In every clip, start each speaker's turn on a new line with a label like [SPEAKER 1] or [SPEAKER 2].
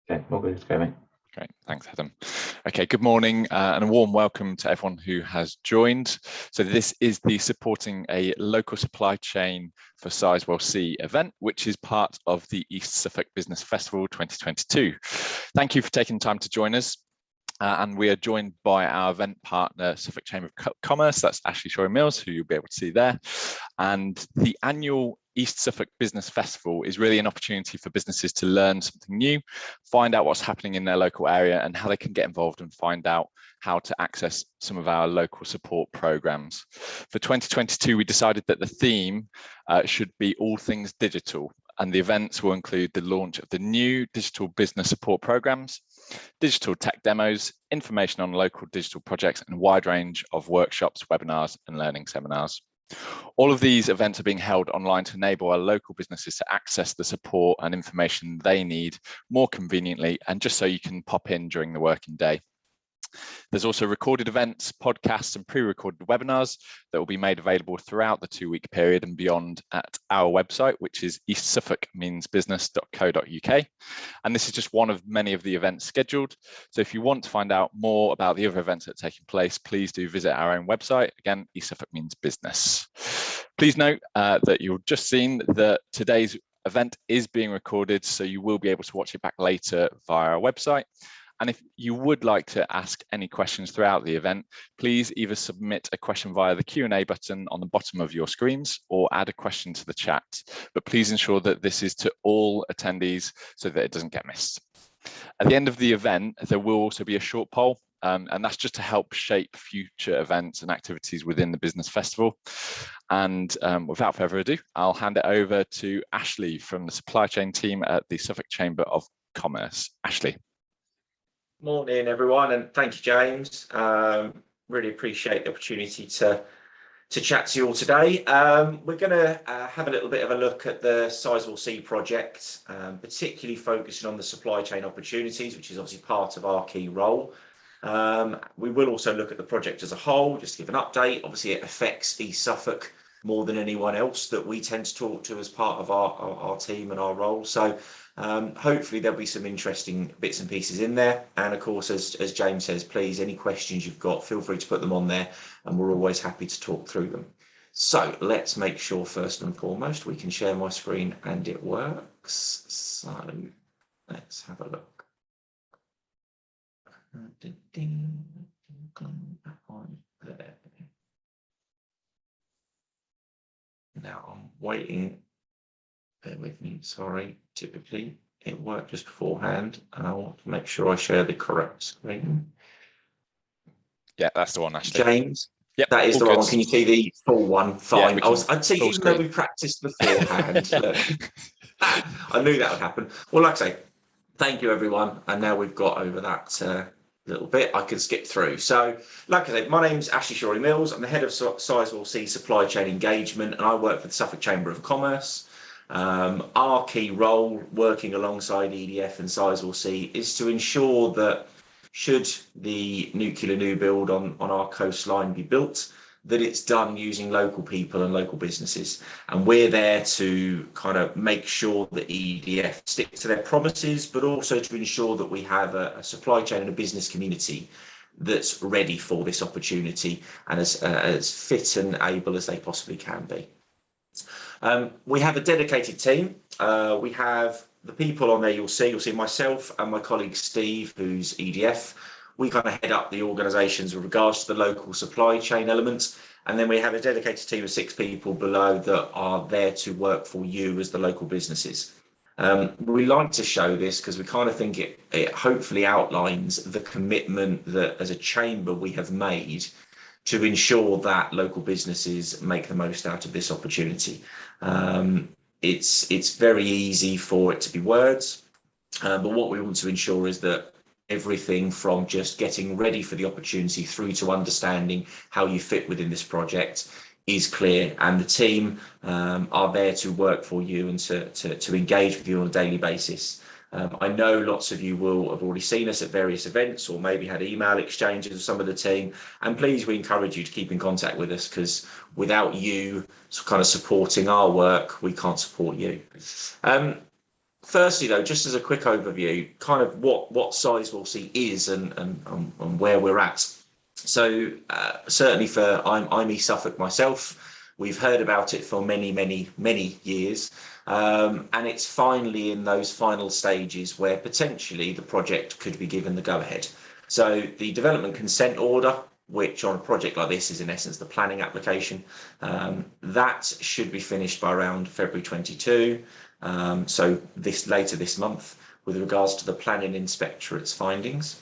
[SPEAKER 1] Okay, all good to go, mate.
[SPEAKER 2] Great, thanks, Adam. Okay, good morning and a warm welcome to everyone who has joined. So this is the Supporting a Local Supply Chain for Sizewell C event, which is part of the East Suffolk Business Festival 2022. Thank you for taking time to join us. And we are joined by our event partner, Suffolk Chamber of Commerce. That's Ashley Shorey-Mills, who you'll be able to see there. And the annual East Suffolk Business Festival is really an opportunity for businesses to learn something new, find out what's happening in their local area and how they can get involved and find out how to access some of our local support programs. For 2022, we decided that the theme should be all things digital, and the events will include the launch of the new digital business support programs, digital tech demos, information on local digital projects, and a wide range of workshops, webinars, and learning seminars. All of these events are being held online to enable our local businesses to access the support and information they need more conveniently, and just so you can pop in during the working day. There's also recorded events, podcasts, and pre-recorded webinars that will be made available throughout the 2-week period and beyond at our website, which is eastsuffolkmeansbusiness.co.uk. And this is just one of many of the events scheduled. So if you want to find out more about the other events that are taking place, please do visit our own website. Again, East Suffolk Means Business. Please note that you've just seen that today's event is being recorded, so you will be able to watch it back later via our website. And if you would like to ask any questions throughout the event, please either submit a question via the Q&A button on the bottom of your screens or add a question to the chat. But please ensure that this is to all attendees so that it doesn't get missed. At the end of the event, there will also be a short poll, and that's just to help shape future events and activities within the business festival. And without further ado, I'll hand it over to Ashley from the supply chain team at the Suffolk Chamber of Commerce. Ashley.
[SPEAKER 3] Morning, everyone, and thank you, James. Really appreciate the opportunity to chat to you all today. We're going to have a little bit of a look at the Sizewell C project, particularly focusing on the supply chain opportunities, which is obviously part of our key role. We will also look at the project as a whole, just to give an update. Obviously, it affects East Suffolk more than anyone else that we tend to talk to as part of our team and our role. So hopefully there'll be some interesting bits and pieces in there. And of course, as James says, please, any questions you've got, feel free to put them on there, and we're always happy to talk through them. So let's make sure first and foremost we can share my screen and it works. So let's have a look. Now I'm waiting. Bear with me, sorry. Typically it worked just beforehand, and I want to make sure I share the correct screen.
[SPEAKER 2] Yeah, that's the one, Ashley.
[SPEAKER 3] James,
[SPEAKER 2] yep,
[SPEAKER 3] that is the right one. Can you see the full one? Fine.
[SPEAKER 2] Yeah,
[SPEAKER 3] I'd say even though we practiced beforehand, I knew that would happen. Well, like I say, thank you, everyone. And now we've got over that little bit, I can skip through. So, like I said, my name's Ashley Shorey-Mills. I'm the head of Sizewell C Supply Chain Engagement, and I work for the Suffolk Chamber of Commerce. Our key role, working alongside EDF and Sizewell C, is to ensure that should the nuclear new build on our coastline be built, that it's done using local people and local businesses. And we're there to kind of make sure that EDF stick to their promises, but also to ensure that we have a supply chain and a business community that's ready for this opportunity and as fit and able as they possibly can be. We have a dedicated team. We have the people on there you'll see myself and my colleague Steve, who's EDF. We kind of head up the organisations with regards to the local supply chain elements. And then we have a dedicated team of 6 people below that are there to work for you as the local businesses. We like to show this because we kind of think it hopefully outlines the commitment that as a chamber we have made to ensure that local businesses make the most out of this opportunity. It's very easy for it to be words, but what we want to ensure is that everything from just getting ready for the opportunity through to understanding how you fit within this project is clear, and the team are there to work for you and to engage with you on a daily basis. I know lots of you will have already seen us at various events or maybe had email exchanges with some of the team, and please, we encourage you to keep in contact with us, because without you kind of supporting our work, we can't support you. firstly, though, just as a quick overview, kind of what Sizewell C is and where we're at. So certainly I'm East Suffolk myself. We've heard about it for many years, and it's finally in those final stages where potentially the project could be given the go-ahead. So the development consent order, which on a project like this is in essence the planning application, that should be finished by around February 22. So later this month, with regards to the planning inspectorate's findings.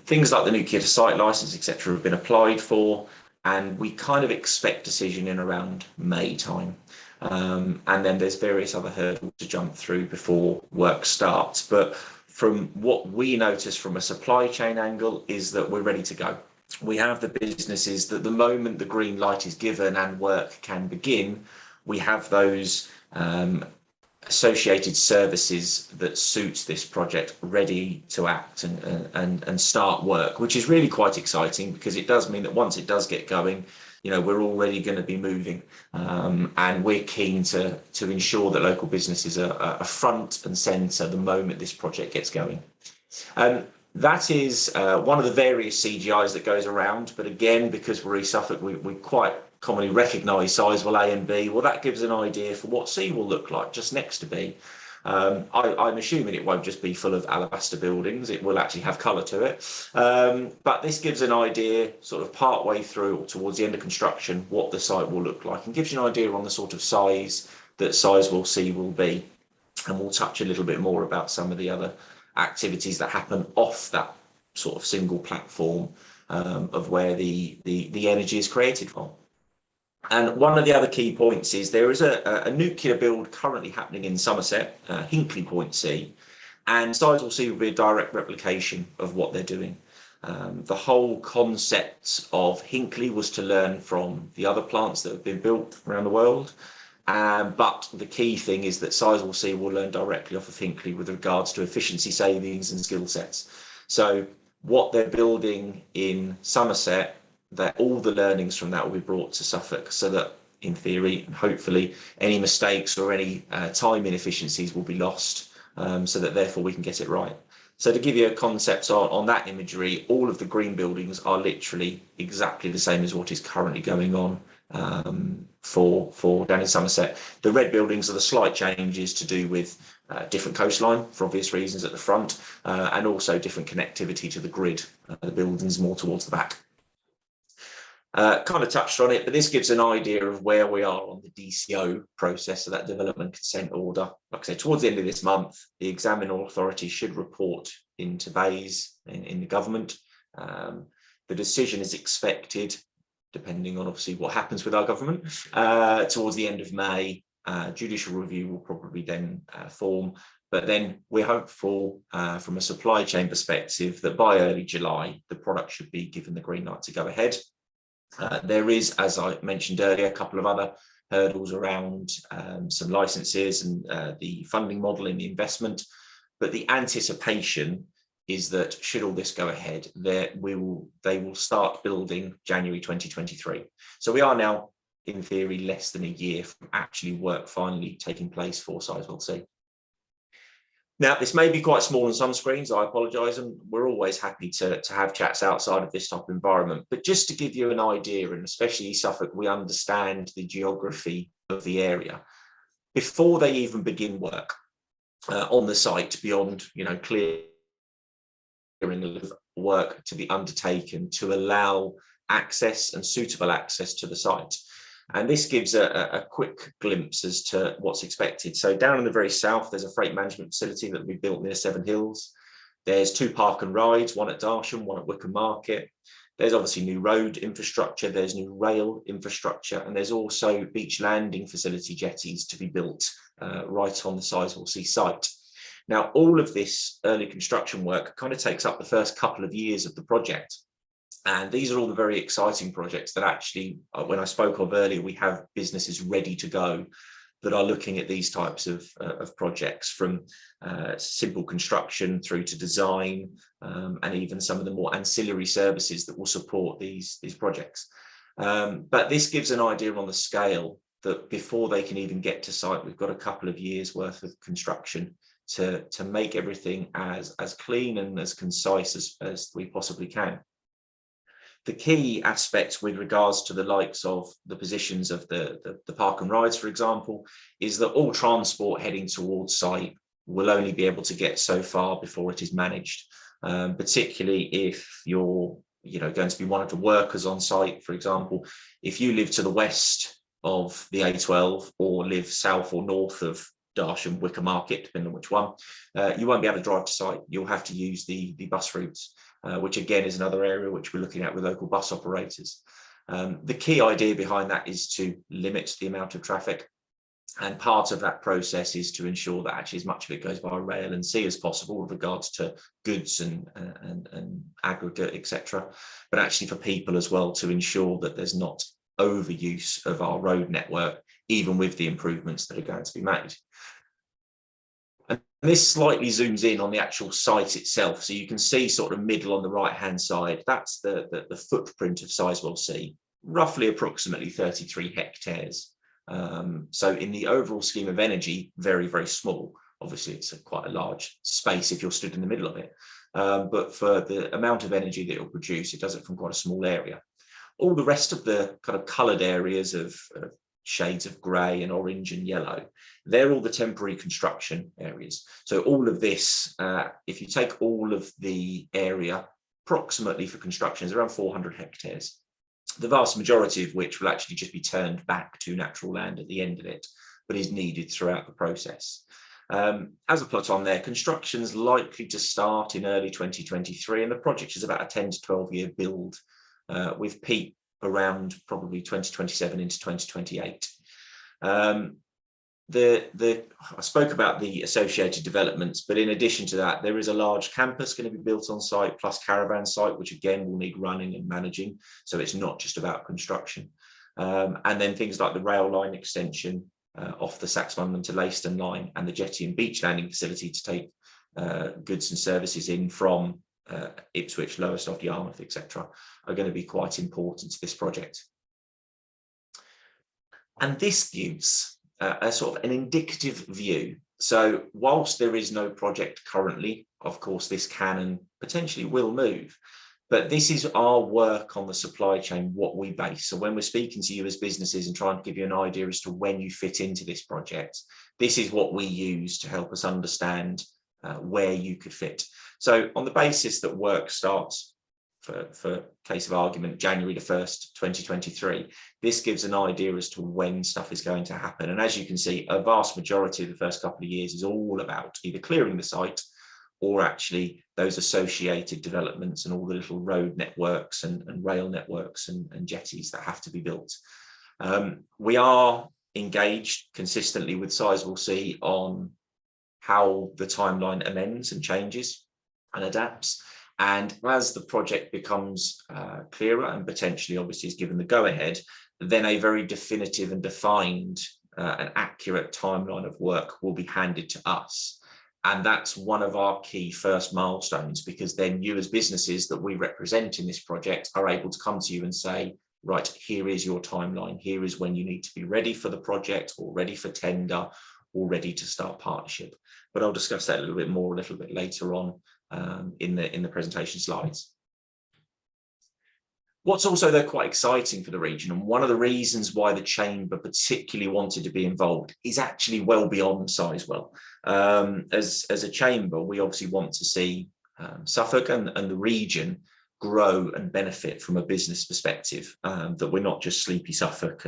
[SPEAKER 3] Things like the nuclear site license, etc., have been applied for, and we kind of expect decision in around May time. And then there's various other hurdles to jump through before work starts. But from what we notice from a supply chain angle is that we're ready to go. We have the businesses that the moment the green light is given and work can begin, we have those associated services that suit this project ready to act and start work, which is really quite exciting because it does mean that once it does get going, we're already going to be moving, and we're keen to ensure that local businesses are front and centre the moment this project gets going. That is one of the various CGIs that goes around, but again, because we're East Suffolk, we quite commonly recognise Sizewell A and B. Well, that gives an idea for what C will look like just next to B. I'm assuming it won't just be full of alabaster buildings, it will actually have colour to it. But this gives an idea sort of part way through or towards the end of construction what the site will look like, and gives you an idea on the sort of size that Sizewell C will be. And we'll touch a little bit more about some of the other activities that happen off that sort of single platform of where the energy is created from. And one of the other key points is there is a nuclear build currently happening in Somerset, Hinkley Point C, and Sizewell C will be a direct replication of what they're doing. The whole concept of Hinkley was to learn from the other plants that have been built around the world. But the key thing is that Sizewell C will learn directly off of Hinkley with regards to efficiency savings and skill sets. So what they're building in Somerset, that all the learnings from that will be brought to Suffolk, so that in theory and hopefully any mistakes or any time inefficiencies will be lost, so that therefore we can get it right. So to give you a concept on that imagery, all of the green buildings are literally exactly the same as what is currently going on for down in Somerset. The red buildings are the slight changes to do with different coastline for obvious reasons at the front, and also different connectivity to the grid. The buildings more towards the back. Kind of touched on it, but this gives an idea of where we are on the DCO process, so that development consent order. Like I said, towards the end of this month, the examining authority should report into BAYS in the government. The decision is expected, depending on obviously what happens with our government, towards the end of May. Judicial review will probably then form, but then we're hopeful from a supply chain perspective that by early July, the product should be given the green light to go ahead. There is, as I mentioned earlier, a couple of other hurdles around some licenses and the funding model and the investment, but the anticipation is that should all this go ahead, they will start building January 2023. So we are now, in theory, less than a year from actually work finally taking place for Sizewell C. Now, this may be quite small on some screens, I apologise, and we're always happy to have chats outside of this type of environment. But just to give you an idea, and especially East Suffolk, we understand the geography of the area. Before they even begin work on the site, beyond clearing of work to be undertaken to allow access and suitable access to the site. And this gives a quick glimpse as to what's expected. So down in the very south, there's a freight management facility that will be built near Seven Hills. There's 2 park and rides, one at Darsham, one at Wickham Market. There's obviously new road infrastructure, there's new rail infrastructure, and there's also beach landing facility jetties to be built right on the Sizewell C site. Now, all of this early construction work kind of takes up the first couple of years of the project. And these are all the very exciting projects that actually, when I spoke of earlier, we have businesses ready to go that are looking at these types of projects, from simple construction through to design, and even some of the more ancillary services that will support these projects. But this gives an idea on the scale that before they can even get to site, we've got a couple of years worth of construction to make everything as clean and as concise as we possibly can. The key aspects with regards to the likes of the positions of the park and rides, for example, is that all transport heading towards site will only be able to get so far before it is managed, particularly if you're going to be one of the workers on site. For example, if you live to the west of the A12 or live south or north of Darsham, Wicker Market, depending on which one, you won't be able to drive to site. You'll have to use the bus routes, which again is another area which we're looking at with local bus operators. The key idea behind that is to limit the amount of traffic. And part of that process is to ensure that actually as much of it goes by rail and sea as possible with regards to goods and aggregate, etc. But actually for people as well, to ensure that there's not overuse of our road network, even with the improvements that are going to be made. And this slightly zooms in on the actual site itself. So you can see sort of middle on the right-hand side, that's the footprint of Sizewell C, roughly approximately 33 hectares. So in the overall scheme of energy, very, very small. Obviously, it's quite a large space if you're stood in the middle of it. But for the amount of energy that it'll produce, it does it from quite a small area. All the rest of the kind of coloured areas of shades of grey and orange and yellow, they're all the temporary construction areas. So all of this, if you take all of the area approximately for construction, is around 400 hectares. The vast majority of which will actually just be turned back to natural land at the end of it, but is needed throughout the process. As I put on there, construction's likely to start in early 2023, and the project is about a 10 to 12 year build, with peak around probably 2027 into 2028. I spoke about the associated developments, but in addition to that, there is a large campus going to be built on site, plus caravan site, which again will need running and managing. So it's not just about construction. And then things like the rail line extension off the Saxmundham to Leiston line, and the jetty and beach landing facility to take goods and services in from Ipswich, Lowestoft, Yarmouth, etc., are going to be quite important to this project. And this gives a sort of an indicative view. So whilst there is no project currently, of course, this can and potentially will move, but this is our work on the supply chain, what we base. So when we're speaking to you as businesses and trying to give you an idea as to when you fit into this project, this is what we use to help us understand where you could fit. So on the basis that work starts, for case of argument, January the 1st, 2023, this gives an idea as to when stuff is going to happen. And as you can see, a vast majority of the first couple of years is all about either clearing the site or actually those associated developments and all the little road networks and rail networks and jetties that have to be built. We are engaged consistently with Sizewell C on how the timeline amends and changes and adapts. And as the project becomes clearer and potentially obviously is given the go-ahead, then a very definitive and defined and accurate timeline of work will be handed to us. And that's one of our key first milestones, because then you as businesses that we represent in this project are able to come to you and say, right, here is your timeline. Here is when you need to be ready for the project or ready for tender or ready to start partnership. But I'll discuss that a little bit more a little bit later on in the presentation slides. What's also though quite exciting for the region, and one of the reasons why the Chamber particularly wanted to be involved, is actually well beyond Sizewell. As a Chamber, we obviously want to see Suffolk and the region grow and benefit from a business perspective, that we're not just sleepy Suffolk,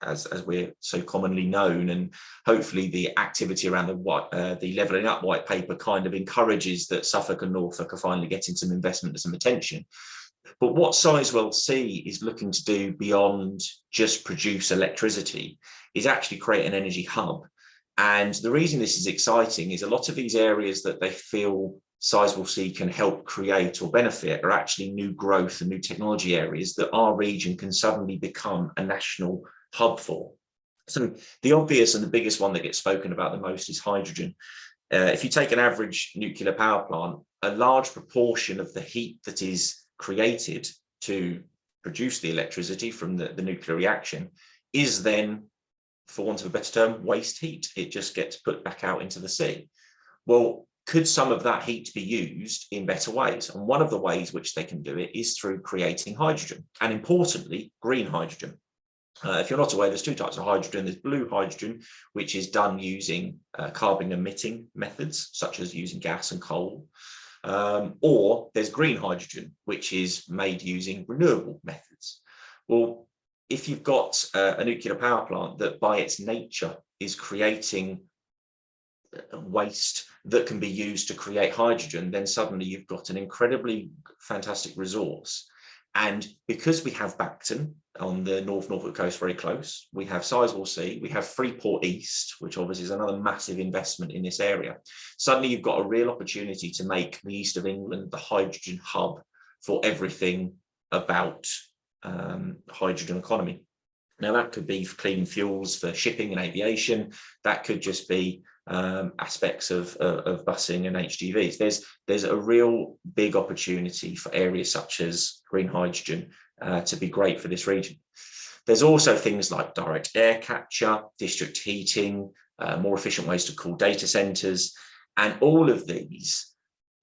[SPEAKER 3] as we're so commonly known. And hopefully the activity around the Levelling Up white paper kind of encourages that Suffolk and Norfolk are finally getting some investment and some attention. But what Sizewell C is looking to do beyond just produce electricity is actually create an energy hub. And the reason this is exciting is a lot of these areas that they feel Sizewell C can help create or benefit are actually new growth and new technology areas that our region can suddenly become a national hub for. So the obvious and the biggest one that gets spoken about the most is hydrogen. If you take an average nuclear power plant, a large proportion of the heat that is created to produce the electricity from the nuclear reaction is then for want of a better term, waste heat. It just gets put back out into the sea. Well, could some of that heat be used in better ways? And one of the ways which they can do it is through creating hydrogen, and importantly, green hydrogen. If you're not aware, there's two types of hydrogen. There's blue hydrogen, which is done using carbon emitting methods, such as using gas and coal. Or there's green hydrogen, which is made using renewable methods. Well, if you've got a nuclear power plant that by its nature is creating waste that can be used to create hydrogen, then suddenly you've got an incredibly fantastic resource. And because we have Bacton on the North Norfolk coast very close, we have Sizewell C, we have Freeport East, which obviously is another massive investment in this area. Suddenly you've got a real opportunity to make the east of England the hydrogen hub for everything about hydrogen economy. Now that could be for clean fuels for shipping and aviation. That could just be aspects of busing and HGVs. There's a real big opportunity for areas such as green hydrogen to be great for this region. There's also things like direct air capture, district heating, more efficient ways to cool data centers, and all of these,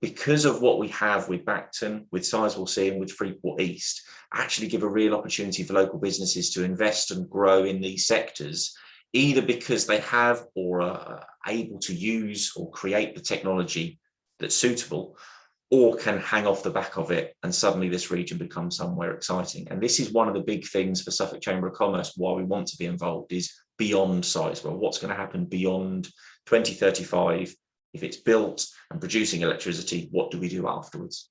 [SPEAKER 3] because of what we have with Bacton, with Sizewell C and with Freeport East, actually give a real opportunity for local businesses to invest and grow in these sectors, either because they have or are able to use or create the technology that's suitable, or can hang off the back of it, and suddenly this region becomes somewhere exciting. And this is one of the big things for Suffolk Chamber of Commerce, why we want to be involved, is beyond Sizewell. What's going to happen beyond 2035? If it's built and producing electricity, what do we do afterwards?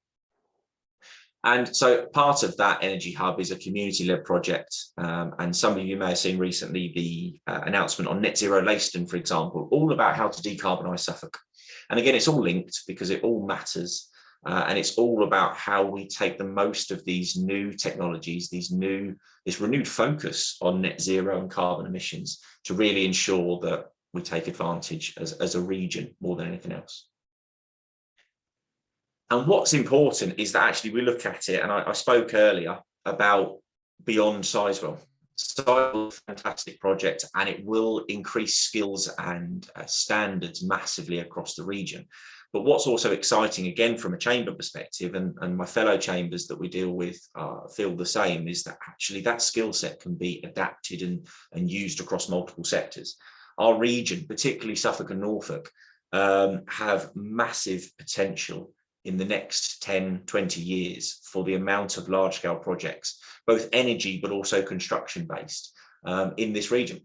[SPEAKER 3] And so part of that energy hub is a community-led project. And some of you may have seen recently the announcement on Net Zero Leiston, for example, all about how to decarbonise Suffolk. And again, it's all linked because it all matters. And it's all about how we take the most of these new technologies, this renewed focus on net zero and carbon emissions to really ensure that we take advantage as a region more than anything else. And what's important is that actually we look at it, and I spoke earlier about beyond Sizewell. Sizewell is a fantastic project, and it will increase skills and standards massively across the region. But what's also exciting, again, from a chamber perspective, and my fellow chambers that we deal with feel the same, is that actually that skill set can be adapted and used across multiple sectors. Our region, particularly Suffolk and Norfolk, have massive potential in the next 10, 20 years for the amount of large-scale projects, both energy but also construction-based, in this region.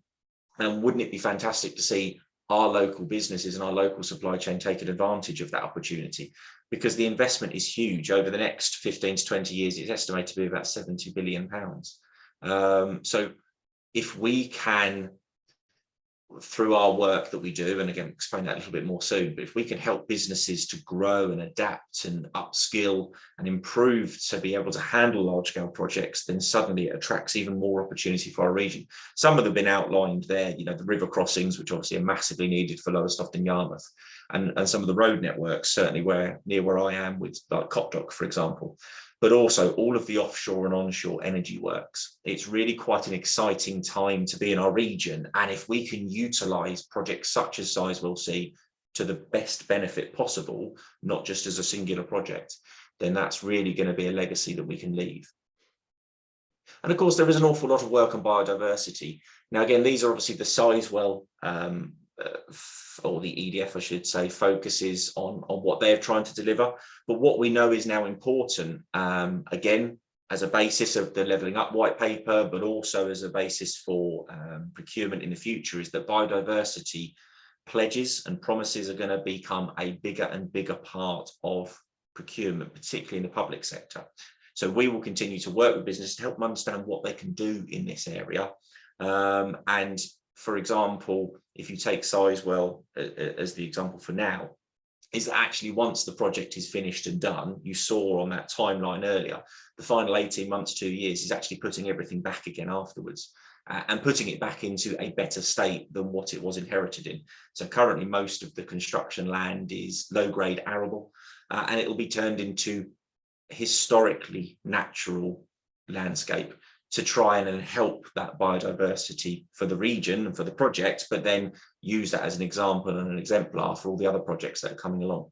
[SPEAKER 3] And wouldn't it be fantastic to see our local businesses and our local supply chain taking advantage of that opportunity? Because the investment is huge. Over the next 15 to 20 years, it's estimated to be about £70 billion. So if we can, through our work that we do, and again, explain that a little bit more soon, but if we can help businesses to grow and adapt and upskill and improve to be able to handle large scale projects, then suddenly it attracts even more opportunity for our region. Some of them have been outlined there, the river crossings, which obviously are massively needed for Lowestoft and Yarmouth, and some of the road networks, certainly near where I am, with like Copdock, for example, but also all of the offshore and onshore energy works. It's really quite an exciting time to be in our region. And if we can utilise projects such as Sizewell C to the best benefit possible, not just as a singular project, then that's really going to be a legacy that we can leave. And of course, there is an awful lot of work on biodiversity. Now, again, these are obviously the Sizewell, or the EDF, I should say, focuses on what they're trying to deliver. But what we know is now important, again, as a basis of the Levelling Up white paper, but also as a basis for procurement in the future, is that biodiversity pledges and promises are going to become a bigger and bigger part of procurement, particularly in the public sector. So we will continue to work with business to help them understand what they can do in this area. And for example, if you take Sizewell as the example for now, is that actually once the project is finished and done, you saw on that timeline earlier, the final 18 months, 2 years is actually putting everything back again afterwards, and putting it back into a better state than what it was inherited in. So currently most of the construction land is low-grade arable, and it will be turned into historically natural landscape. to try and help that biodiversity for the region and for the project, but then use that as an example and an exemplar for all the other projects that are coming along.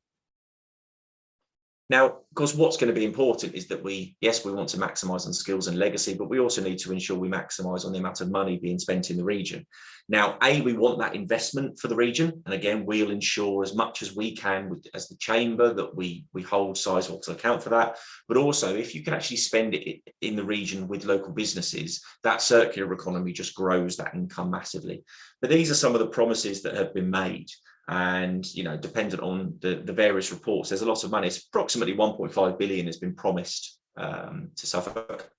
[SPEAKER 3] Now, of course, what's going to be important is that we want to maximise on skills and legacy, but we also need to ensure we maximise on the amount of money being spent in the region. Now, we want that investment for the region. And again, we'll ensure as much as we can as the Chamber that we hold Sizewell to account for that. But also, if you can actually spend it in the region with local businesses, that circular economy just grows that income massively. But these are some of the promises that have been made. And, you know, dependent on the various reports, there's a lot of money. It's approximately 1.5 billion has been promised to Suffolk.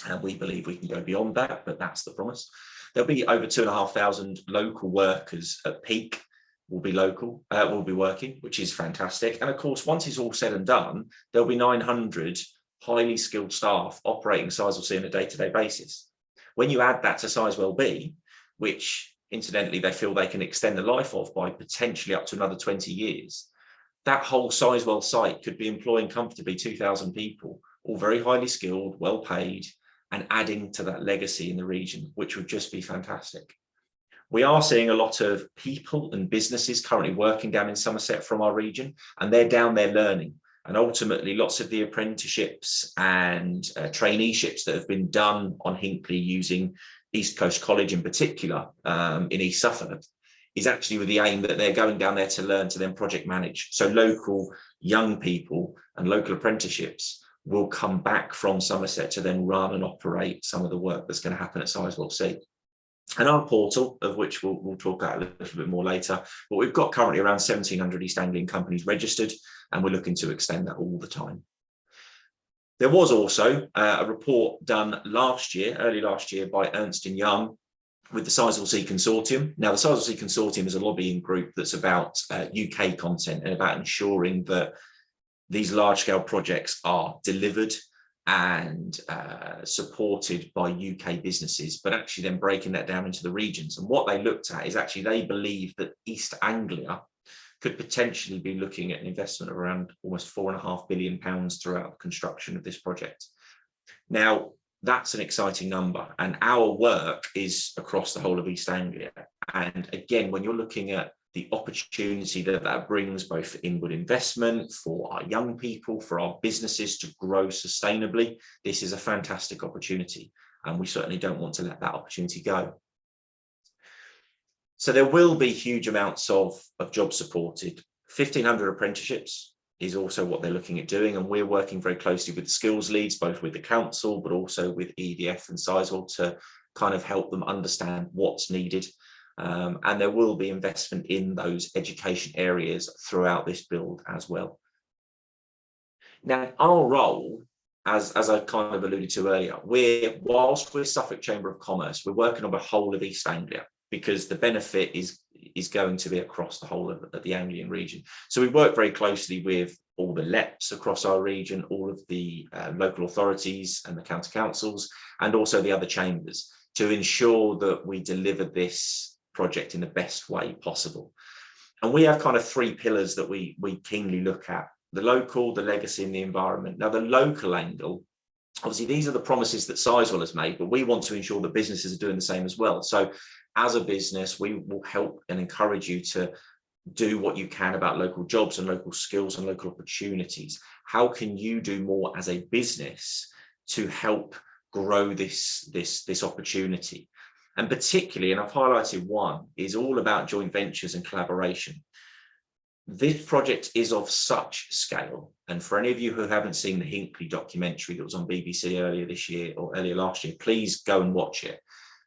[SPEAKER 3] And we believe we can go beyond that, but that's the promise. There'll be over 2,500 local workers at peak will be working, which is fantastic. And of course, once it's all said and done, there'll be 900 highly skilled staff operating Sizewell C on a day-to-day basis. When you add that to Sizewell B, which incidentally they feel they can extend the life of by potentially up to another 20 years, that whole Sizewell site could be employing comfortably 2,000 people, all very highly skilled, well paid, and adding to that legacy in the region, which would just be fantastic. We are seeing a lot of people and businesses currently working down in Somerset from our region, and they're down there learning. And ultimately, lots of the apprenticeships and traineeships that have been done on Hinkley using East Coast College in particular, in East Suffolk, is actually with the aim that they're going down there to learn to then project manage. So local young people and local apprenticeships will come back from Somerset to then run and operate some of the work that's going to happen at Sizewell C. And our portal, of which we'll talk about a little bit more later, but we've got currently around 1,700 East Anglian companies registered, and we're looking to extend that all the time. There was also a report done early last year by Ernst & Young with the Sizewell C Consortium. Now, the Sizewell C Consortium is a lobbying group that's about UK content and about ensuring that these large-scale projects are delivered and supported by UK businesses, but actually then breaking that down into the regions. And what they looked at is actually they believe that East Anglia could potentially be looking at an investment of around almost £4.5 billion throughout the construction of this project. Now, that's an exciting number, and our work is across the whole of East Anglia. And again, when you're looking at the opportunity that brings both for inward investment, for our young people, for our businesses to grow sustainably, this is a fantastic opportunity, and we certainly don't want to let that opportunity go. So there will be huge amounts of jobs supported. 1,500 apprenticeships is also what they're looking at doing, and we're working very closely with the skills leads, both with the council, but also with EDF and Sizewell to kind of help them understand what's needed. And there will be investment in those education areas throughout this build as well. Now, our role, as I kind of alluded to earlier, whilst we're Suffolk Chamber of Commerce, we're working on the whole of East Anglia, because the benefit is going to be across the whole of the Anglian region. So we work very closely with all the LEPs across our region, all of the local authorities and the county councils, and also the other chambers, to ensure that we deliver this project in the best way possible. And we have kind of three pillars that we keenly look at: the local, the legacy, and the environment. Now, the local angle, obviously, these are the promises that Sizewell has made, but we want to ensure that businesses are doing the same as well. So as a business, we will help and encourage you to do what you can about local jobs and local skills and local opportunities. How can you do more as a business to help grow this opportunity? And particularly, and I've highlighted one, is all about joint ventures and collaboration. This project is of such scale. And for any of you who haven't seen the Hinkley documentary that was on BBC earlier this year or earlier last year, please go and watch it,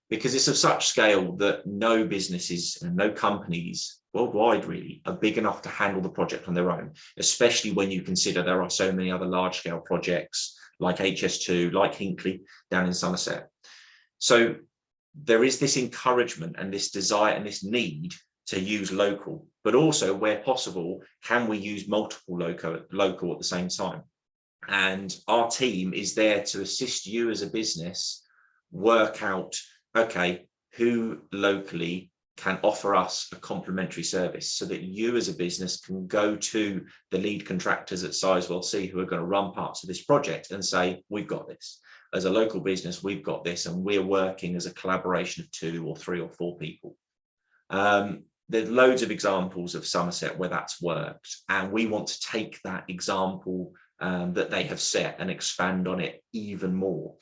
[SPEAKER 3] because it's of such scale that no businesses and no companies worldwide really are big enough to handle the project on their own, especially when you consider there are so many other large-scale projects like HS2, like Hinkley down in Somerset. So there is this encouragement and this desire and this need to use local, but also where possible, can we use multiple local at the same time? And our team is there to assist you as a business work out, okay, who locally can offer us a complementary service, so that you as a business can go to the lead contractors at Sizewell C who are going to run parts of this project and say, we've got this. as a local business, we've got this, and we're working as a collaboration of 2 or 3 or 4 people. There's loads of examples of Somerset where that's worked, and we want to take that example that they have set and expand on it even more,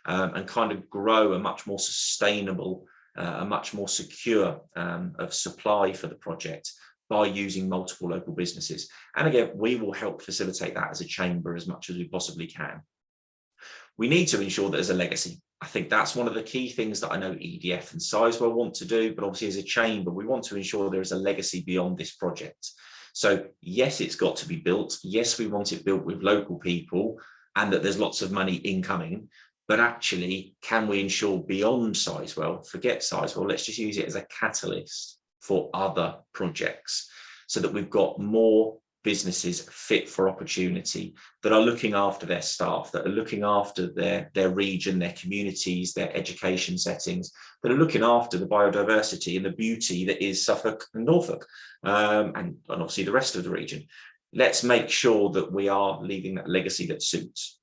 [SPEAKER 3] and kind of grow a much more sustainable, a much more secure of supply for the project by using multiple local businesses. And again, we will help facilitate that as a chamber as much as we possibly can. We need to ensure that there's a legacy. I think that's one of the key things that I know EDF and Sizewell want to do, but obviously as a chamber, we want to ensure there is a legacy beyond this project. So yes, it's got to be built. Yes, we want it built with local people and that there's lots of money incoming, but actually, can we ensure beyond Sizewell, forget Sizewell, let's just use it as a catalyst for other projects so that we've got more businesses fit for opportunity, that are looking after their staff, that are looking after their region, their communities, their education settings, that are looking after the biodiversity and the beauty that is Suffolk and Norfolk, and obviously the rest of the region. Let's make sure that we are leaving that legacy that suits.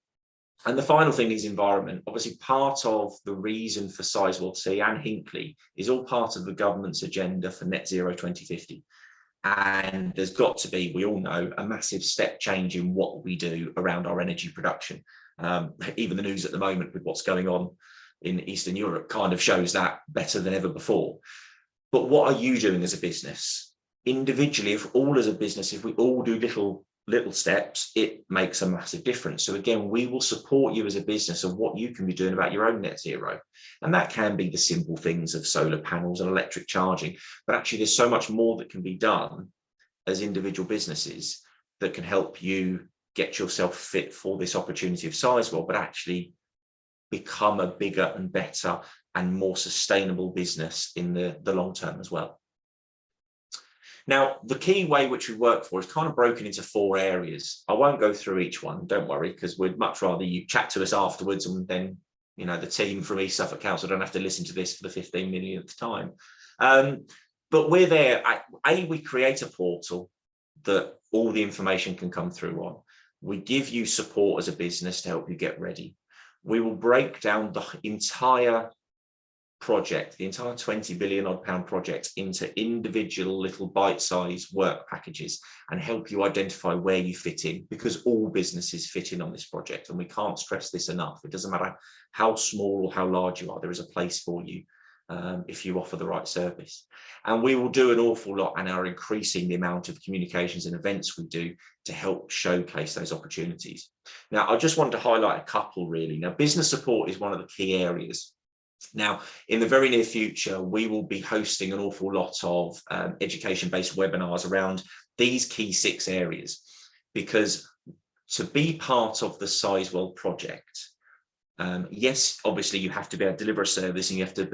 [SPEAKER 3] And the final thing is environment. Obviously, part of the reason for Sizewell C and Hinkley is all part of the government's agenda for net zero 2050. And there's got to be, we all know, a massive step change in what we do around our energy production. Even the news at the moment with what's going on in Eastern Europe kind of shows that better than ever before. But what are you doing as a business? Individually, if we all do little steps, it makes a massive difference. So again, we will support you as a business of what you can be doing about your own net zero. And that can be the simple things of solar panels and electric charging, but actually there's so much more that can be done as individual businesses that can help you get yourself fit for this opportunity of Sizewell, but actually become a bigger and better and more sustainable business in the long term as well. Now, the key way which we work for is kind of broken into 4 areas. I won't go through each one, don't worry, because we'd much rather you chat to us afterwards, and then, you know, the team from East Suffolk Council don't have to listen to this for the 15 millionth time. But we're there. We create a portal that all the information can come through on. We give you support as a business to help you get ready. We will break down the entire project, the entire 20 billion odd pound project, into individual little bite-sized work packages and help you identify where you fit in, because all businesses fit in on this project, and we can't stress this enough. It doesn't matter how small or how large you are, there is a place for you if you offer the right service. And we will do an awful lot and are increasing the amount of communications and events we do to help showcase those opportunities. Now, I just want to highlight a couple really. Now, business support is one of the key areas. Now, in the very near future, we will be hosting an awful lot of education-based webinars around these key 6 areas, because to be part of the Sizewell project, yes, obviously you have to be able to deliver a service, and you have to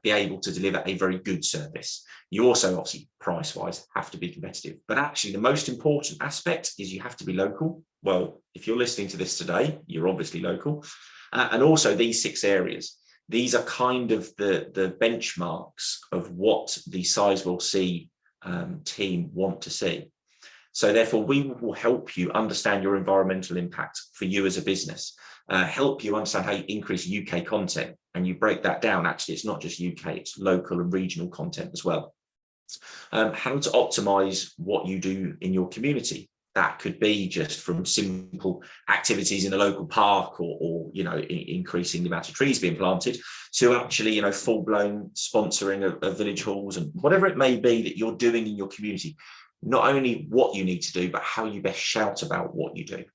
[SPEAKER 3] be able to deliver a very good service. You also, obviously, price-wise, have to be competitive. But actually, the most important aspect is you have to be local. Well, if you're listening to this today, you're obviously local. And also these 6 areas. These are kind of the benchmarks of what the Sizewell C team want to see. So therefore, we will help you understand your environmental impact for you as a business, help you understand how you increase UK content, and you break that down. Actually, it's not just UK, it's local and regional content as well. How to optimize what you do in your community. That could be just from simple activities in a local park, or you know, increasing the amount of trees being planted, to actually, you know, full-blown sponsoring of village halls and whatever it may be that you're doing in your community. Not only what you need to do, but how you best shout about what you do.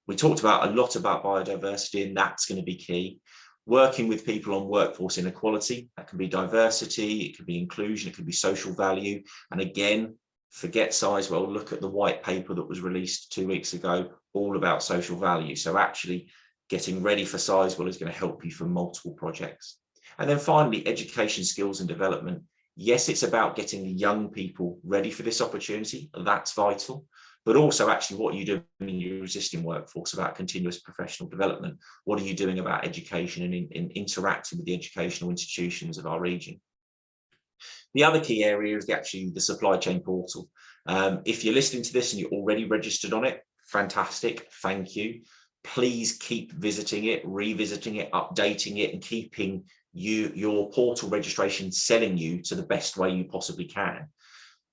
[SPEAKER 3] We talked about a lot about biodiversity, and that's going to be key. Working with people on workforce inequality, that can be diversity, it can be inclusion, it can be social value. And again, forget Sizewell, look at the white paper that was released 2 weeks ago, all about social value. So actually getting ready for Sizewell is going to help you for multiple projects. And then finally, education, skills and development. Yes, it's about getting the young people ready for this opportunity. That's vital. But also actually what you do in your existing workforce about continuous professional development. What are you doing about education and in interacting with the educational institutions of our region? The other key area is actually the supply chain portal. If you're listening to this and you're already registered on it, fantastic, thank you. please keep visiting it, revisiting it, updating it, and keeping your portal registration selling you to the best way you possibly can.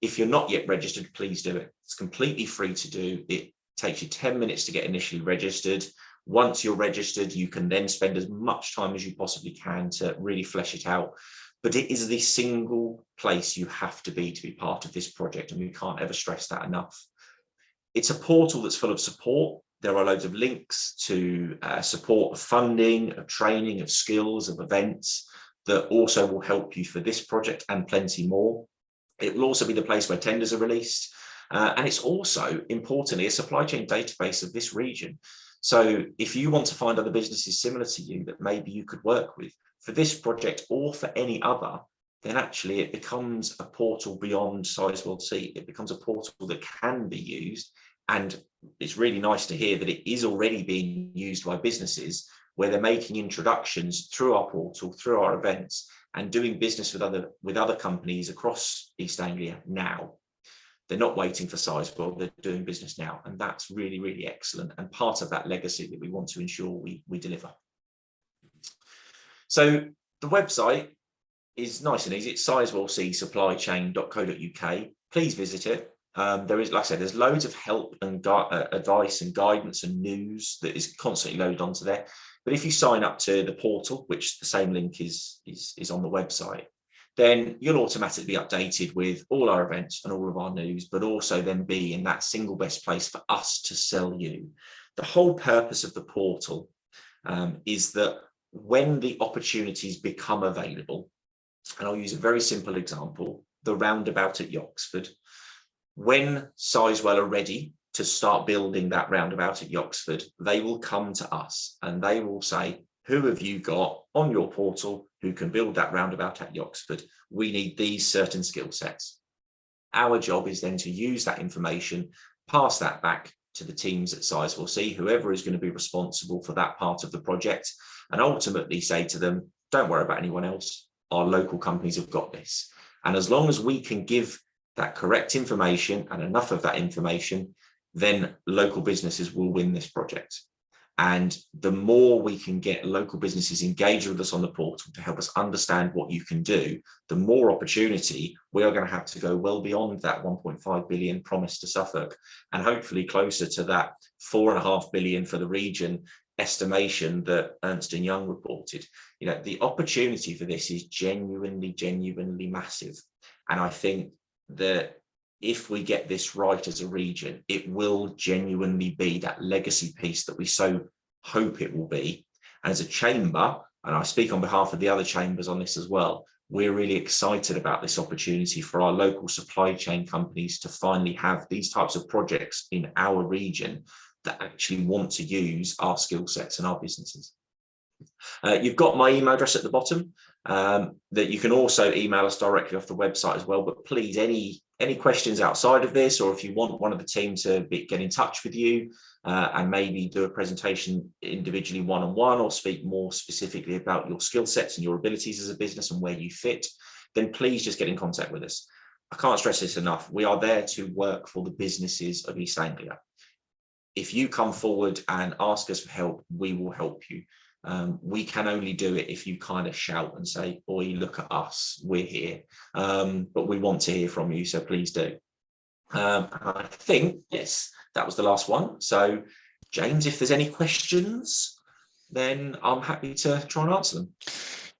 [SPEAKER 3] If you're not yet registered, please do it. It's completely free to do. It takes you 10 minutes to get initially registered. Once you're registered, you can then spend as much time as you possibly can to really flesh it out. But it is the single place you have to be part of this project, and we can't ever stress that enough. It's a portal that's full of support. There are loads of links to support of funding, of training, of skills, of events that also will help you for this project and plenty more. It will also be the place where tenders are released. And it's also, importantly, a supply chain database of this region. So if you want to find other businesses similar to you that maybe you could work with for this project or for any other, then actually it becomes a portal beyond Sizewell C. It becomes a portal that can be used. And it's really nice to hear that it is already being used by businesses where they're making introductions through our portal, through our events, and doing business with other companies across East Anglia now. They're not waiting for Sizewell, they're doing business now. And that's really, really excellent, and part of that legacy that we want to ensure we deliver. So the website is nice and easy. It's sizewellcsupplychain.co.uk. Please visit it. There is, like I said, there's loads of help and advice and guidance and news that is constantly loaded onto there. But if you sign up to the portal, which the same link is on the website, then you'll automatically be updated with all our events and all of our news, but also then be in that single best place for us to sell you. The whole purpose of the portal is that when the opportunities become available, and I'll use a very simple example, the roundabout at Yoxford. When Sizewell are ready to start building that roundabout at Yoxford, they will come to us and they will say, who have you got on your portal who can build that roundabout at Yoxford? We need these certain skill sets. Our job is then to use that information, pass that back to the teams at Sizewell C, whoever is going to be responsible for that part of the project, and ultimately say to them, don't worry about anyone else. Our local companies have got this. And as long as we can give that correct information and enough of that information, then local businesses will win this project. And the more we can get local businesses engaged with us on the portal to help us understand what you can do, the more opportunity we are going to have to go well beyond that 1.5 billion promised to Suffolk, and hopefully closer to that 4.5 billion for the region estimation that Ernst & Young reported. You know, the opportunity for this is genuinely massive. And I think that if we get this right as a region, it will genuinely be that legacy piece that we so hope it will be. And as a chamber, and I speak on behalf of the other chambers on this as well, we're really excited about this opportunity for our local supply chain companies to finally have these types of projects in our region that actually want to use our skill sets and our businesses. You've got my email address at the bottom, that you can also email us directly off the website as well. But please, any questions outside of this, or if you want one of the team to get in touch with you and maybe do a presentation individually one-on-one, or speak more specifically about your skill sets and your abilities as a business and where you fit, then please just get in contact with us. I can't stress this enough. We are there to work for the businesses of East Anglia. If you come forward and ask us for help, we will help you. We can only do it if you kind of shout and say, "Oi, look at us, we're here." But we want to hear from you, so please do. I think, yes, that was the last one. So, James, if there's any questions, then I'm happy to try and answer them.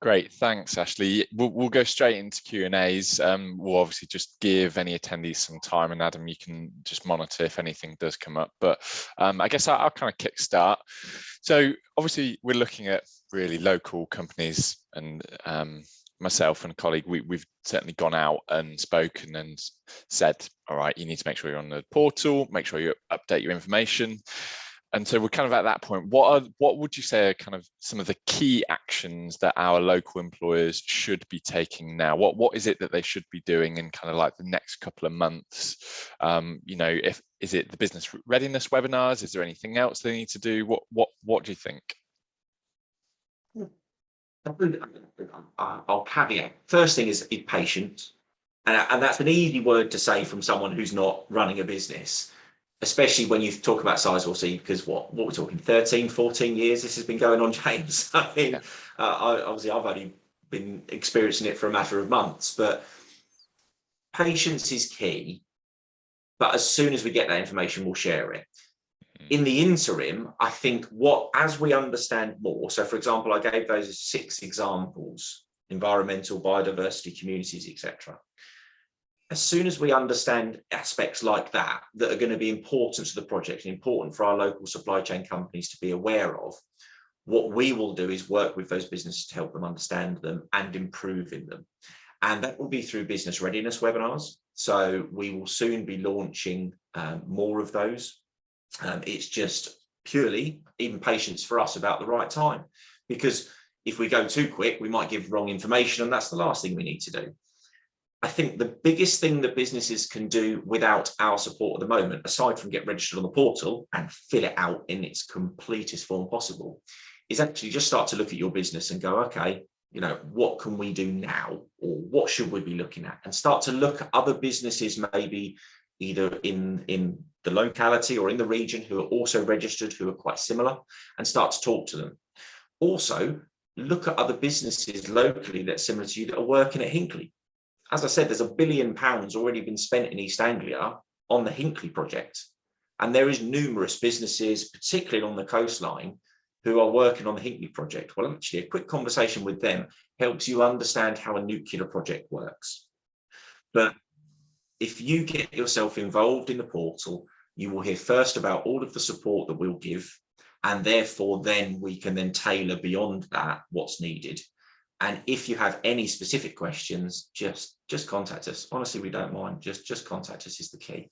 [SPEAKER 2] Great, thanks, Ashley. We'll go straight into Q&As. We'll obviously just give any attendees some time, and Adam, you can just monitor if anything does come up. But I guess I'll kind of kickstart. So obviously we're looking at really local companies, and myself and a colleague, we've certainly gone out and spoken and said, all right, you need to make sure you're on the portal, make sure you update your information. And so we're kind of at that point. What would you say are kind of some of the key actions that our local employers should be taking now? What is it that they should be doing in kind of like the next couple of months? You know, is it the business readiness webinars? Is there anything else they need to do? What do you think?
[SPEAKER 3] I'll caveat. First thing is be patient, and that's an easy word to say from someone who's not running a business. especially when you talk about Sizewell C, because what we're talking, 13, 14 years this has been going on, James. I mean, obviously I've only been experiencing it for a matter of months, but patience is key. But as soon as we get that information, we'll share it. In the interim, I think as we understand more, so for example, I gave those 6 examples: environmental, biodiversity, communities, etc. As soon as we understand aspects like that are going to be important to the project and important for our local supply chain companies to be aware of, what we will do is work with those businesses to help them understand them and improve in them. And that will be through business readiness webinars. So we will soon be launching more of those. It's just purely even patience for us about the right time, because if we go too quick, we might give wrong information, and that's the last thing we need to do. I think the biggest thing that businesses can do without our support at the moment, aside from get registered on the portal and fill it out in its completest form possible, is actually just start to look at your business and go, okay, what can we do now, or what should we be looking at, and start to look at other businesses, maybe either in the locality or in the region, who are also registered, who are quite similar, and start to talk to them. Also, look at other businesses locally that are similar to you that are working at Hinkley. As I said, there's £1 billion already been spent in East Anglia on the Hinkley project. And there is numerous businesses, particularly on the coastline, who are working on the Hinkley project. Well, actually, a quick conversation with them helps you understand how a nuclear project works. But if you get yourself involved in the portal, you will hear first about all of the support that we'll give, and therefore then we can then tailor beyond that what's needed. And if you have any specific questions, just contact us. Honestly, we don't mind. Just contact us is the key.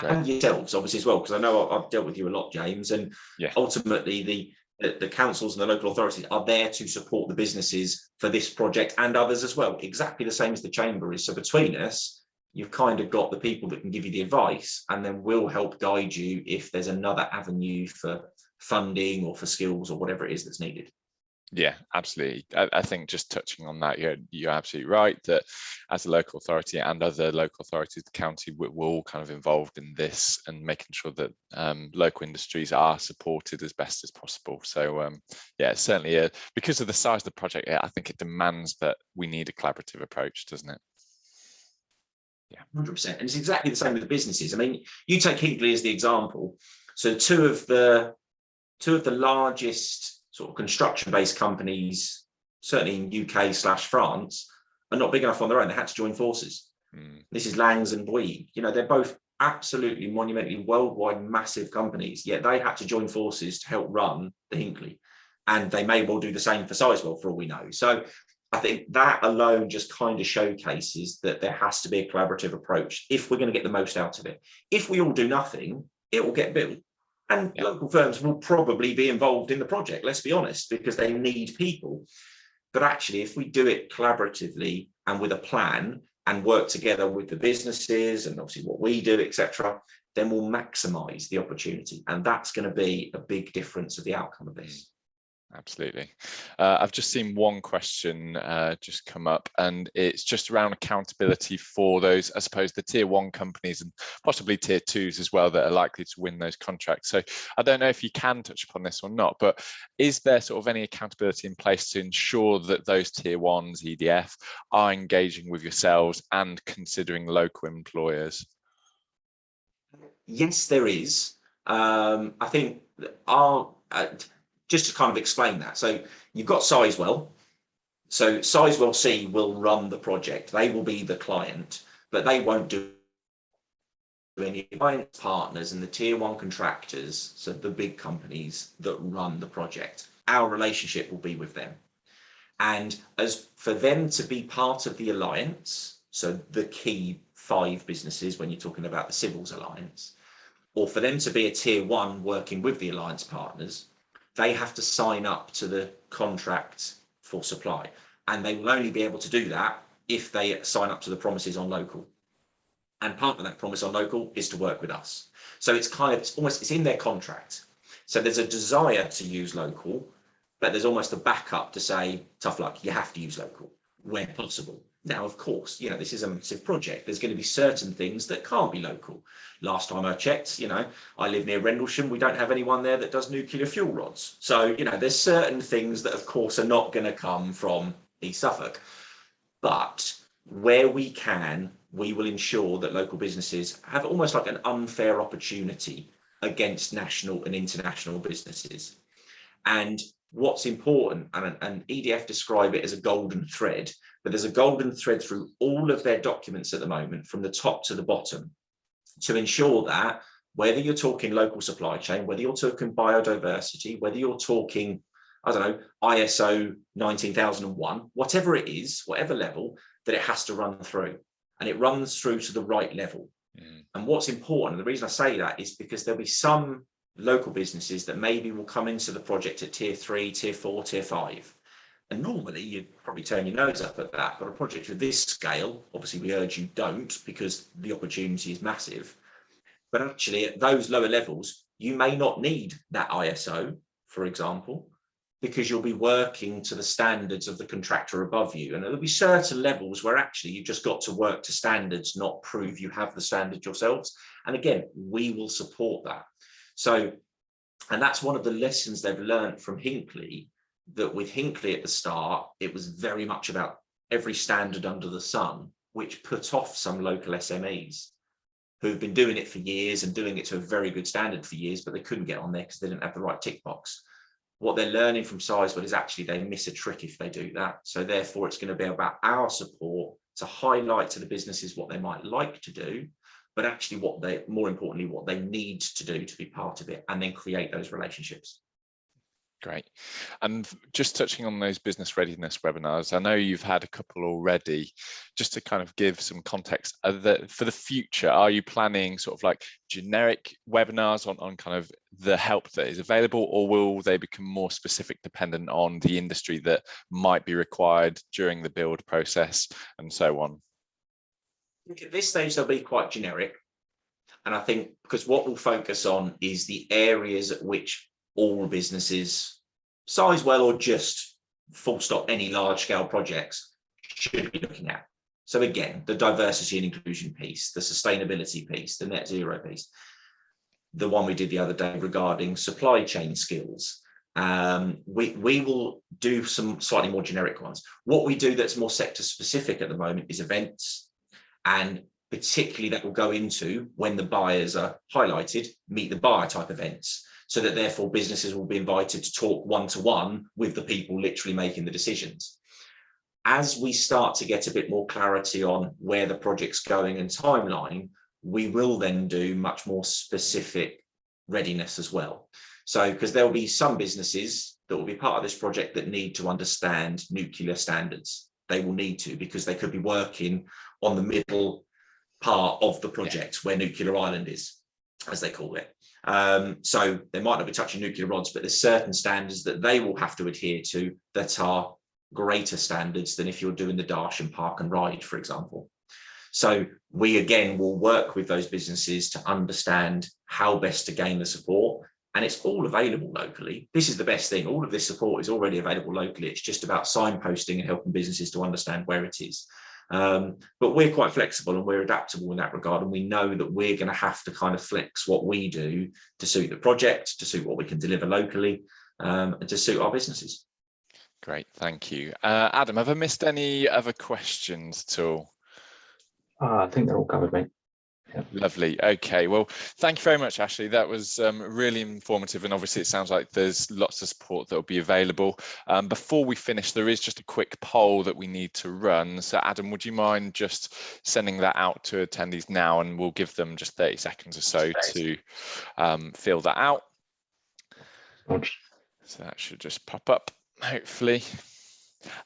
[SPEAKER 3] Right. And yourselves, obviously, as well, because I know I've dealt with you a lot, James, and ultimately the councils and the local authorities are there to support the businesses for this project and others as well, exactly the same as the Chamber is. So between us, you've kind of got the people that can give you the advice, and then we'll help guide you if there's another avenue for funding or for skills or whatever it is that's needed.
[SPEAKER 2] Yeah, absolutely. I think just touching on that, you're absolutely right that as a local authority and other local authorities, the county, we're all kind of involved in this and making sure that local industries are supported as best as possible. So yeah, certainly because of the size of the project, I think it demands that we need a collaborative approach, doesn't it?
[SPEAKER 3] Yeah, 100%. And it's exactly the same with the businesses. I mean, you take Hinkley as the example. So two of the largest sort of construction-based companies, certainly in UK/France, are not big enough on their own. They had to join forces. This is Langs and Bouygues. They're both absolutely monumentally worldwide massive companies, yet they had to join forces to help run the Hinkley. And they may well do the same for Sizewell, for all we know. So I think that alone just kind of showcases that there has to be a collaborative approach if we're going to get the most out of it. If we all do nothing, it will get built. And local firms will probably be involved in the project, let's be honest, because they need people. But actually, if we do it collaboratively and with a plan and work together with the businesses and obviously what we do, etc., then we'll maximise the opportunity. And that's going to be a big difference of the outcome of this.
[SPEAKER 2] Absolutely. I've just seen one question just come up, and it's just around accountability for those, I suppose, the tier 1 companies and possibly tier 2s as well that are likely to win those contracts. So I don't know if you can touch upon this or not, but is there sort of any accountability in place to ensure that those tier 1s, EDF, are engaging with yourselves and considering local employers?
[SPEAKER 3] Yes, there is. I think just to kind of explain that. So you've got Sizewell. So Sizewell C will run the project. They will be the client, but they won't do any alliance partners and the tier 1 contractors, so the big companies that run the project. Our relationship will be with them. And as for them to be part of the alliance, so the key 5 businesses when you're talking about the Civils Alliance, or for them to be a tier 1 working with the alliance partners, they have to sign up to the contract for supply. And they will only be able to do that if they sign up to the promises on local. And part of that promise on local is to work with us. So it's it's in their contract. So there's a desire to use local, but there's almost a backup to say, tough luck, you have to use local where possible. Now, of course, this is a massive project. There's going to be certain things that can't be local. Last time I checked, I live near Rendlesham. We don't have anyone there that does nuclear fuel rods. So, there's certain things that, of course, are not going to come from East Suffolk. But where we can, we will ensure that local businesses have almost like an unfair opportunity against national and international businesses. And what's important, and EDF describe it as a golden thread, but there's a golden thread through all of their documents at the moment, from the top to the bottom, to ensure that whether you're talking local supply chain, whether you're talking biodiversity, whether you're talking, I don't know, ISO 19001, whatever it is, whatever level, that it has to run through, and it runs through to the right level. And what's important, and the reason I say that is because there'll be some local businesses that maybe will come into the project at tier 3, tier 4, tier 5. And normally you'd probably turn your nose up at that, but a project of this scale, obviously we urge you don't, because the opportunity is massive. But actually at those lower levels, you may not need that ISO, for example, because you'll be working to the standards of the contractor above you. And there'll be certain levels where actually you've just got to work to standards, not prove you have the standard yourselves. And again, we will support that. So, and that's one of the lessons they've learned from Hinkley, that with Hinkley at the start, it was very much about every standard under the sun, which put off some local SMEs who've been doing it for years and doing it to a very good standard for years, but they couldn't get on there because they didn't have the right tick box. What they're learning from Sizewell is actually they miss a trick if they do that. So therefore, it's going to be about our support to highlight to the businesses what they might like to do, but actually more importantly, what they need to do to be part of it, and then create those relationships.
[SPEAKER 2] Great. And just touching on those business readiness webinars, I know you've had a couple already. Just to kind of give some context, for the future, are you planning sort of like generic webinars on kind of the help that is available, or will they become more specific dependent on the industry that might be required during the build process and so on?
[SPEAKER 3] I think at this stage, they'll be quite generic. And I think because what we'll focus on is the areas at which all businesses, Sizewell or just full stop any large scale projects, should be looking at. So again, the diversity and inclusion piece, the sustainability piece, the net zero piece, the one we did the other day regarding supply chain skills. We will do some slightly more generic ones. What we do that's more sector specific at the moment is events, and particularly that will go into, when the buyers are highlighted, meet the buyer type events, so that therefore businesses will be invited to talk one-to-one with the people literally making the decisions. As we start to get a bit more clarity on where the project's going and timeline, we will then do much more specific readiness as well. So, because there will be some businesses that will be part of this project that need to understand nuclear standards. They will need to, because they could be working on the middle part of the project where Nuclear Island is, as they call it. So they might not be touching nuclear rods, but there's certain standards that they will have to adhere to that are greater standards than if you're doing the dash and park and ride, for example. So we again will work with those businesses to understand how best to gain the support, and it's all available locally. This is the best thing. All of this support is already available locally. It's just about signposting and helping businesses to understand where it is. But we're quite flexible and we're adaptable in that regard, and we know that we're going to have to kind of flex what we do to suit the project, to suit what we can deliver locally, and to suit our businesses.
[SPEAKER 2] Great, thank you. Adam, have I missed any other questions at all?
[SPEAKER 1] I think they're all covered, mate. Yeah.
[SPEAKER 2] Lovely. Okay, well, thank you very much, Ashley. That was really informative, and obviously it sounds like there's lots of support that will be available. Before we finish, there is just a quick poll that we need to run. So Adam, would you mind just sending that out to attendees now, and we'll give them just 30 seconds or so to fill that out. So that should just pop up, hopefully.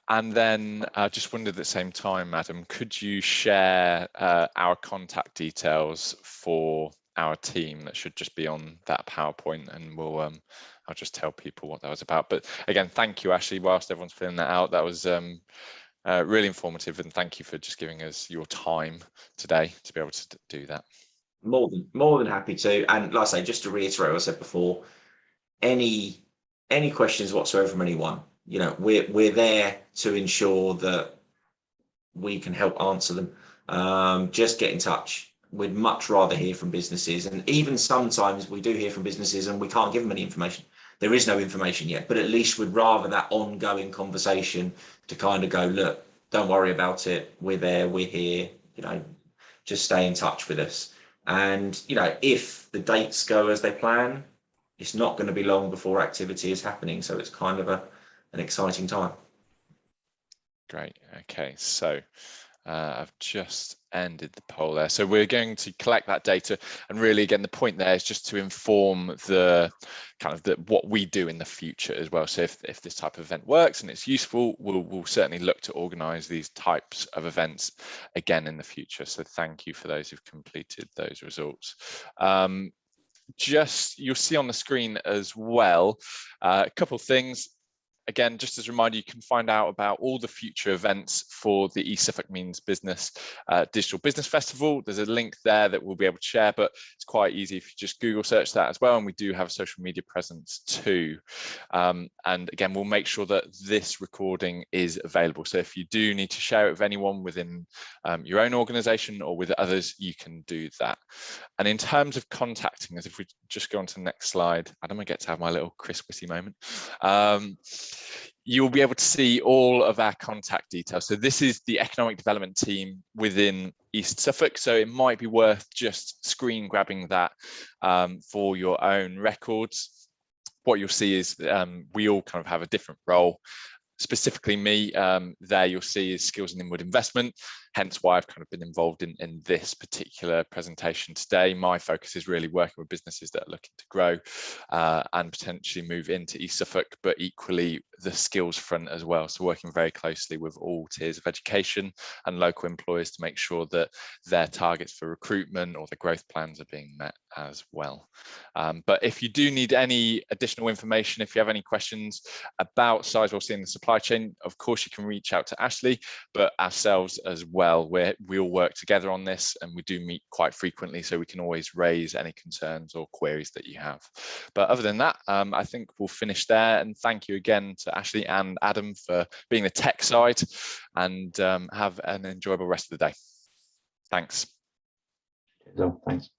[SPEAKER 2] And then I just wondered at the same time, Adam, could you share our contact details for our team? That should just be on that PowerPoint, and we'll I'll just tell people what that was about. But again, thank you, Ashley, whilst everyone's filling that out. That was really informative, and thank you for just giving us your time today to be able to do that.
[SPEAKER 3] More than happy to. And like I say, just to reiterate what I said before, any questions whatsoever from anyone, you know, we're there to ensure that we can help answer them. Just get in touch. We'd much rather hear from businesses, and even sometimes we do hear from businesses and we can't give them any information. There is no information yet, but at least we'd rather that ongoing conversation to kind of go, look, don't worry about it. We're there, we're here, you know, just stay in touch with us. And, you know, if the dates go as they plan, it's not going to be long before activity is happening. So it's kind of an exciting time.
[SPEAKER 2] Great. Okay, so I've just ended the poll there. So we're going to collect that data, and really, again, the point there is just to inform the kind of what we do in the future as well. So if this type of event works and it's useful, we'll certainly look to organise these types of events again in the future. So thank you for those who've completed those results. Just you'll see on the screen as well a couple of things. Again, just as a reminder, you can find out about all the future events for the East Suffolk Means Business Digital Business Festival. There's a link there that we'll be able to share, but it's quite easy if you just Google search that as well. And we do have a social media presence too. And again, we'll make sure that this recording is available. So if you do need to share it with anyone within your own organisation or with others, you can do that. And in terms of contacting us, if we just go on to the next slide, Adam, I get to have my little Chris Whitty moment. You'll be able to see all of our contact details. So this is the economic development team within East Suffolk. So it might be worth just screen grabbing that for your own records. What you'll see is we all kind of have a different role. Specifically me, there you'll see is skills and inward investment, hence why I've kind of been involved in this particular presentation today. My focus is really working with businesses that are looking to grow and potentially move into East Suffolk, but equally the skills front as well. So working very closely with all tiers of education and local employers to make sure that their targets for recruitment or the growth plans are being met as well. But if you do need any additional information, if you have any questions about Sizewell C and the supply chain, of course you can reach out to Ashley, but ourselves as well. We all work together on this, and we do meet quite frequently, so we can always raise any concerns or queries that you have. But other than that, I think we'll finish there, and thank you again to Ashley and Adam for being the tech side, and have an enjoyable rest of the day. Thanks.
[SPEAKER 1] So, thanks.